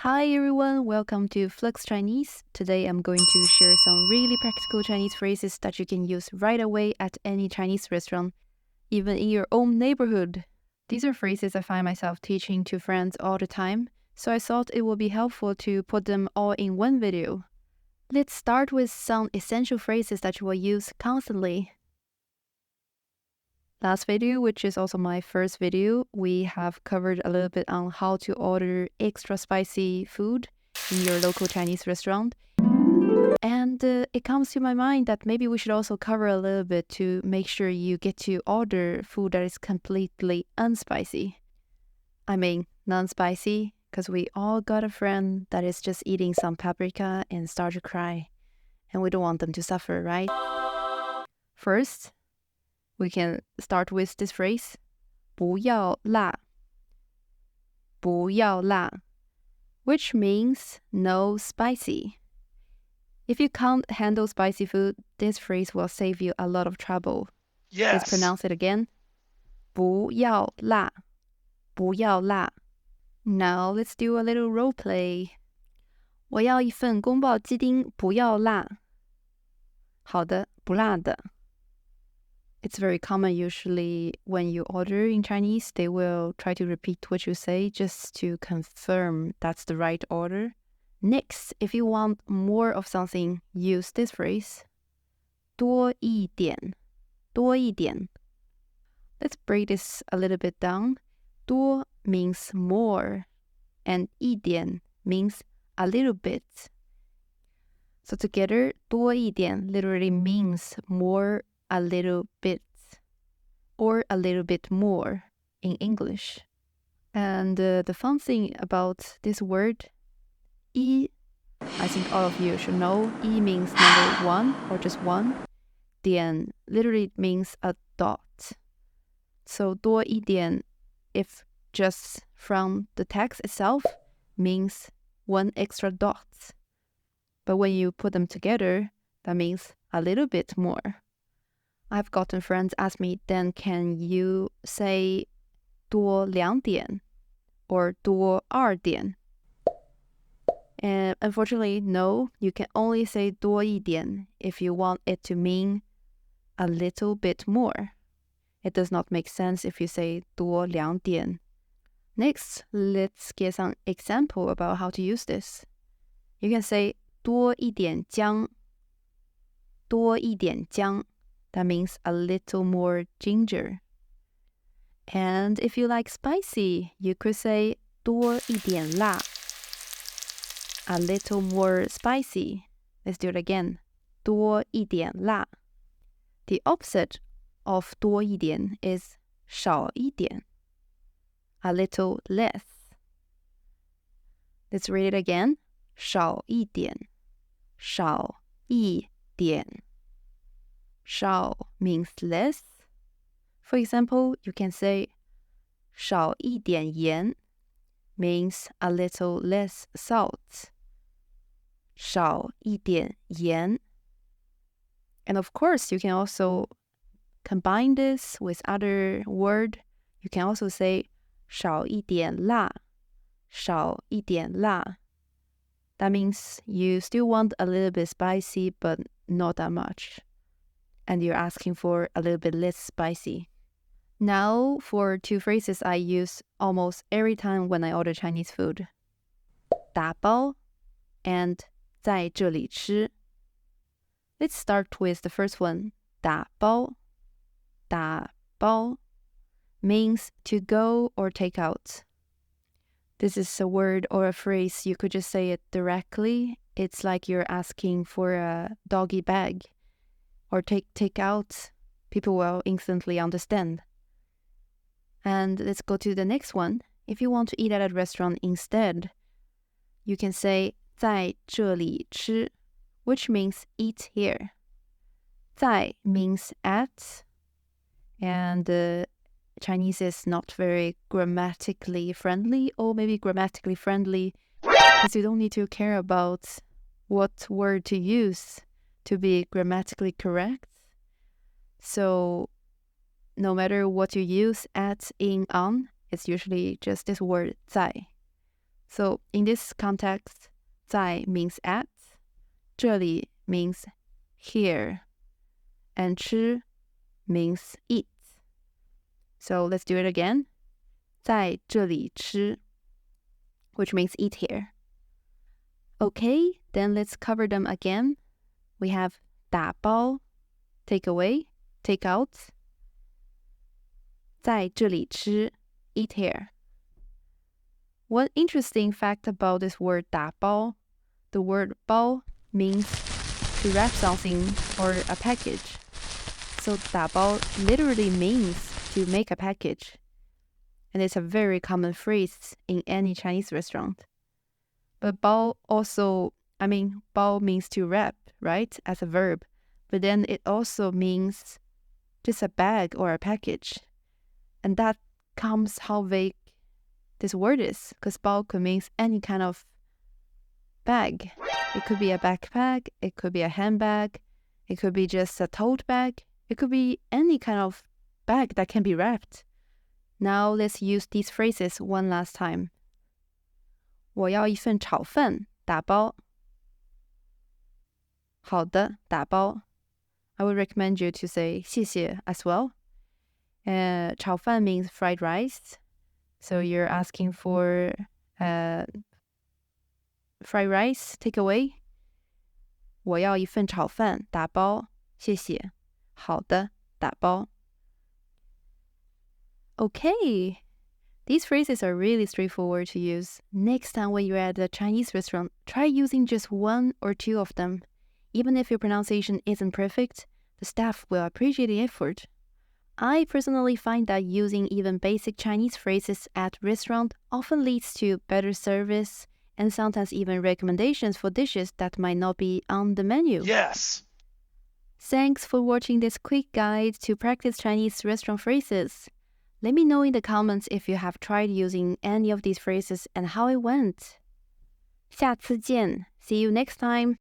Hi everyone, welcome to Flux Chinese. Today I'm going to share some really practical Chinese phrases that you can use right away at any Chinese restaurant, even in your own neighborhood. These are phrases I find myself teaching to friends all the time, so I thought it would be helpful to put them all in one video. Let's start with some essential phrases that you will use constantly. Last video, which is also my first video, we have covered a little bit on how to order extra spicy food in your local Chinese restaurant. And it comes to my mind that maybe we should also cover a little bit to make sure you get to order food that is completely unspicy. I mean, non-spicy, because we all got a friend that is just eating some paprika and start to cry. And we don't want them to suffer, right? First, we can start with this phrase, 不要辣,不要辣, which means no spicy. If you can't handle spicy food, this phrase will save you a lot of trouble. Yes. Let's pronounce it again. 不要辣,不要辣. Now let's do a little role play. 我要一份宫保鸡丁，不要辣。好的，不辣的。It's very common usually when you order in Chinese, they will try to repeat what you say just to confirm that's the right order. Next, if you want more of something, use this phrase. 多一点,多一点. Let's break this a little bit down. 多 means more, and 一点 means a little bit. So together, 多一点 literally means more a little bit, or a little bit more in English. And the fun thing about this word, 一, I think all of you should know, 一 means number one or just one. 点 literally means a dot. So 多一点, if just from the text itself, means one extra dot. But when you put them together, that means a little bit more. I've gotten friends ask me, then can you say 多2点 or 多2点? And unfortunately, no, you can only say 多一点 if you want it to mean a little bit more. It does not make sense if you say 多2点. Next, let's get some example about how to use this. You can say 多一点姜, 多一点姜. That means a little more ginger. And if you like spicy, you could say 多一点辣, a little more spicy. Let's do it again. 多一点辣. The opposite of 多一点 is 少一点, a little less. Let's read it again. 少一点, 少一点. 少 means less. For example, you can say 少一点盐 means a little less salt. 少一点盐. And of course, you can also combine this with other word. You can also say 少一点辣, 少一点辣. That means you still want a little bit spicy, but not that much. And you're asking for a little bit less spicy. Now for two phrases I use almost every time when I order Chinese food. 打包 and 在这里吃. Let's start with the first one. 打包. 打包 means to go or take out. This is a word or a phrase, you could just say it directly. It's like you're asking for a doggy bag. Or take out, people will instantly understand. And let's go to the next one. If you want to eat at a restaurant instead, you can say 在这里吃, which means eat here. 在 means at, and Chinese is not very grammatically friendly, or maybe grammatically friendly, because you don't need to care about what word to use to be grammatically correct. So no matter what you use at, in, on, it's usually just this word 在. So in this context, 在 means at, 这里 means here, and 吃 means eat. So let's do it again. 在这里吃, which means eat here. Okay, then let's cover them again. We have 打包, take away, take out. 在这里吃, eat here. One interesting fact about this word 打包, the word 包 means to wrap something or a package. So 打包 literally means to make a package. And it's a very common phrase in any Chinese restaurant. But 包also, 包 means to wrap, right, as a verb. But then it also means just a bag or a package. And that comes how vague this word is, because 包 could mean any kind of bag. It could be a backpack, it could be a handbag, it could be just a tote bag, it could be any kind of bag that can be wrapped. Now let's use these phrases one last time. 我要一份炒饭，打包。好的，打包。I would recommend you to say 谢谢 as well. 炒饭 means fried rice. So you're asking for fried rice takeaway. 我要一份炒饭，打包，谢谢。好的，打包。Okay, these phrases are really straightforward to use. Next time when you're at a Chinese restaurant, try using just one or two of them. Even if your pronunciation isn't perfect, the staff will appreciate the effort. I personally find that using even basic Chinese phrases at restaurant often leads to better service and sometimes even recommendations for dishes that might not be on the menu. Yes! Thanks for watching this quick guide to practice Chinese restaurant phrases. Let me know in the comments if you have tried using any of these phrases and how it went. 下次见. See you next time.